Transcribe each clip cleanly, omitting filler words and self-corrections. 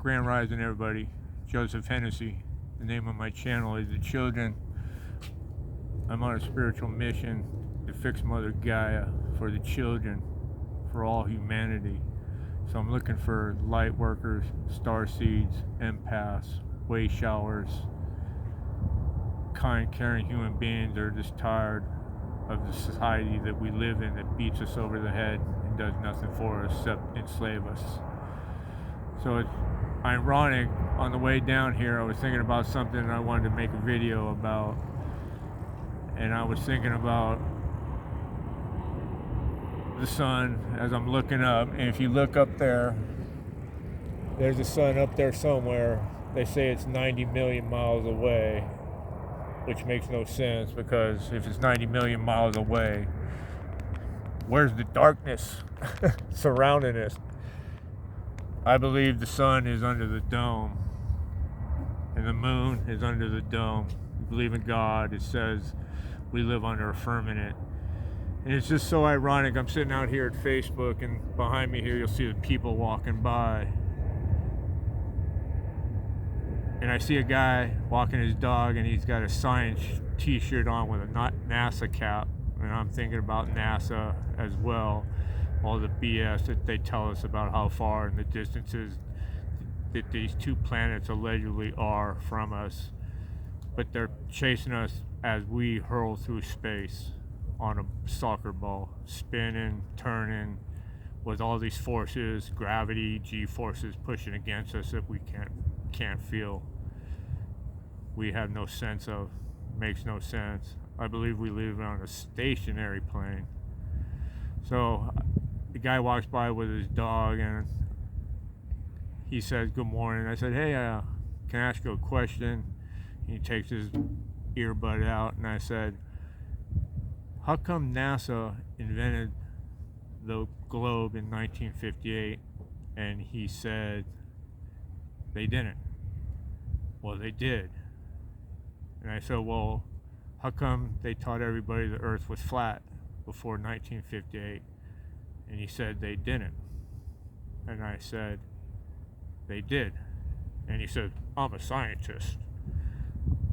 Grand Rising, everybody. Joseph Hennessy. The name of my channel is The Children. I'm on a spiritual mission to fix Mother Gaia for the children, for all humanity. So I'm looking for light workers, star seeds, empaths, way showers, kind, caring human beings that are just tired of the society that we live in that beats us over the head and does nothing for us except enslave us. So it's ironic, on the way down here I was thinking about something I wanted to make a video about, and I was thinking about the sun as I'm looking up, and if you look up there, there's a sun up there somewhere. They say it's 90 million miles away, which makes no sense, because if it's 90 million miles away, where's the darkness surrounding us? I believe the sun is under the dome and the moon is under the dome. We believe in God. It says we live under a firmament. And it's just so ironic. I'm sitting out here at Facebook, and behind me here you'll see the people walking by. And I see a guy walking his dog, and he's got a science t-shirt on with a NASA cap. And I'm thinking about NASA as well. All the BS that they tell us about how far and the distances that these two planets allegedly are from us. But they're chasing us as we hurl through space on a soccer ball, spinning, turning, with all these forces, gravity, G-forces pushing against us that we can't feel. We have no sense of. Makes no sense. I believe we live on a stationary plane. So the guy walks by with his dog, and he says, "Good morning." I said, "Hey, can I ask you a question?" He takes his earbud out, and I said, "How come NASA invented the globe in 1958?" And he said, "They didn't." Well, they did. And I said, "Well, how come they taught everybody the Earth was flat before 1958? And he said, "They didn't." And I said, "They did." And he said, "I'm a scientist."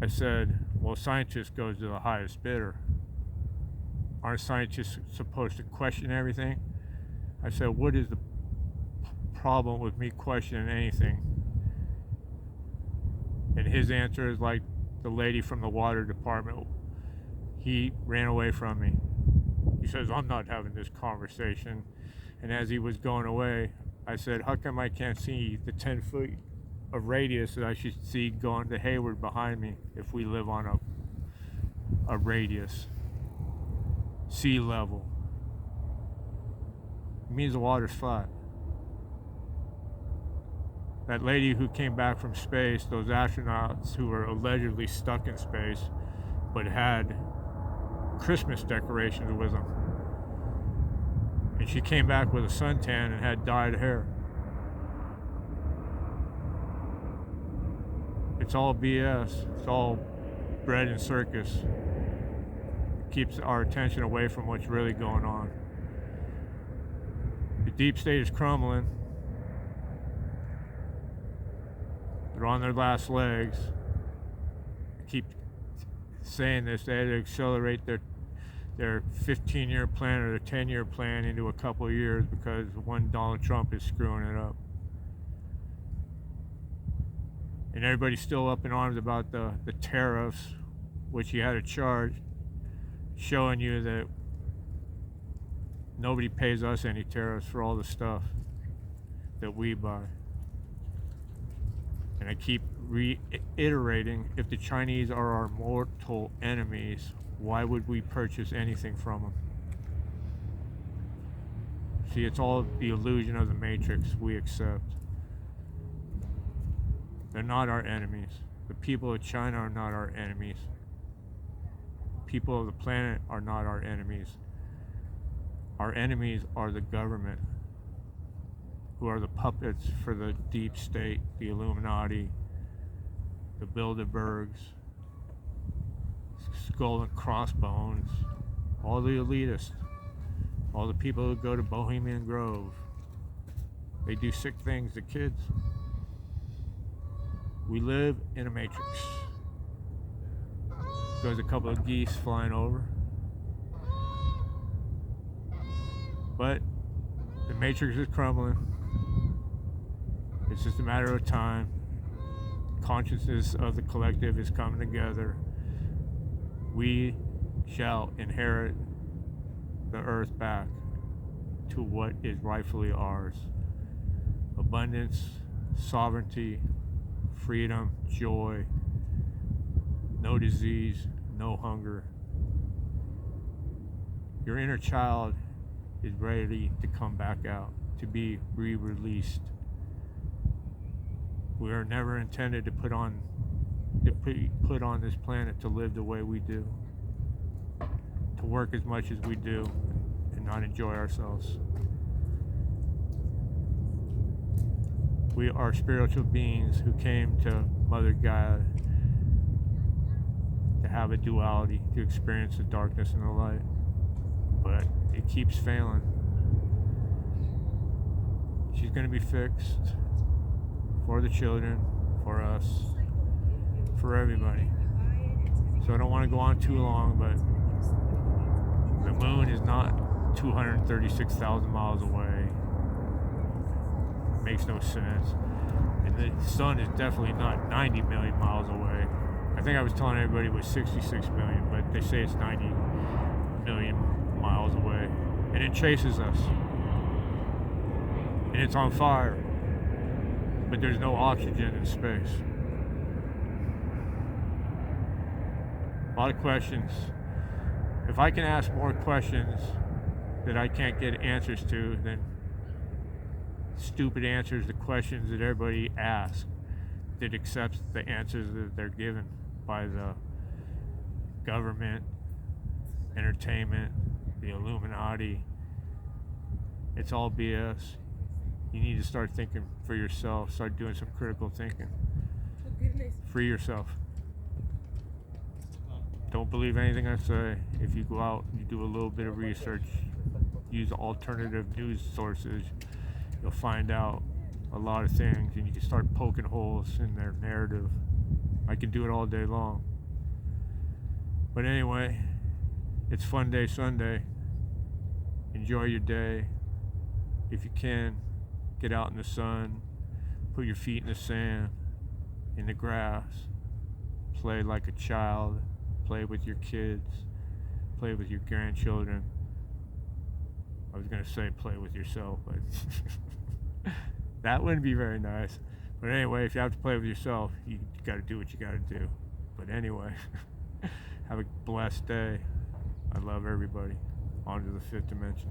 I said, "Well, scientist goes to the highest bidder. Aren't scientists supposed to question everything?" I said, "What is the problem with me questioning anything?" And his answer is like the lady from the water department. He ran away from me. He says, "I'm not having this conversation." And as he was going away, I said, "How come I can't see the 10 foot of radius that I should see going to Hayward behind me if we live on a radius? Sea level. It means the water's flat." That lady who came back from space, those astronauts who were allegedly stuck in space, but had Christmas decorations with them. And she came back with a suntan and had dyed hair. It's all BS. It's all bread and circus. It keeps our attention away from what's really going on. The deep state is crumbling. They're on their last legs. I keep saying this. They had to accelerate their 15-year plan or their 10-year plan into a couple of years because one Donald Trump is screwing it up. And everybody's still up in arms about the tariffs, which he had a chart showing you that nobody pays us any tariffs for all the stuff that we buy. And I keep reiterating, if the Chinese are our mortal enemies, why would we purchase anything from them? See, it's all the illusion of the Matrix we accept. They're not our enemies. The people of China are not our enemies. People of the planet are not our enemies. Our enemies are the government, who are the puppets for the deep state, the Illuminati, the Bilderbergs, Skull and Crossbones, all the elitists, all the people who go to Bohemian Grove. They do sick things to kids. We live in a matrix. There's a couple of geese flying over. But the matrix is crumbling. It's just a matter of time. Consciousness of the collective is coming together. We shall inherit the earth back to what is rightfully ours. Abundance, sovereignty, freedom, joy, no disease, no hunger. Your inner child is ready to come back out, to be re-released. We are never intended to put on this planet to live the way we do, to work as much as we do, and not enjoy ourselves. We are spiritual beings who came to Mother Gaia to have a duality, to experience the darkness and the light. But it keeps failing. She's going to be fixed for the children, for us, for everybody. So I don't want to go on too long, but the moon is not 236,000 miles away. It makes no sense. And the sun is definitely not 90 million miles away. I think I was telling everybody it was 66 million, but they say it's 90 million miles away. And it chases us. And it's on fire. But there's no oxygen in space. A lot of questions. If I can ask more questions that I can't get answers to, then stupid answers to questions that everybody asks, that accepts the answers that they're given by the government, entertainment, the Illuminati. It's all BS. You need to start thinking for yourself, start doing some critical thinking. Free yourself. Don't believe anything I say. If you go out and you do a little bit of research, use alternative news sources, you'll find out a lot of things, and you can start poking holes in their narrative. I can do it all day long. But anyway, it's Fun Day Sunday. Enjoy your day. If you can, get out in the sun, put your feet in the sand, in the grass, play like a child, play with your kids, play with your grandchildren. I was going to say play with yourself, but that wouldn't be very nice. But anyway, if you have to play with yourself, you got to do what you got to do. But anyway, have a blessed day. I love everybody. On to the fifth dimension.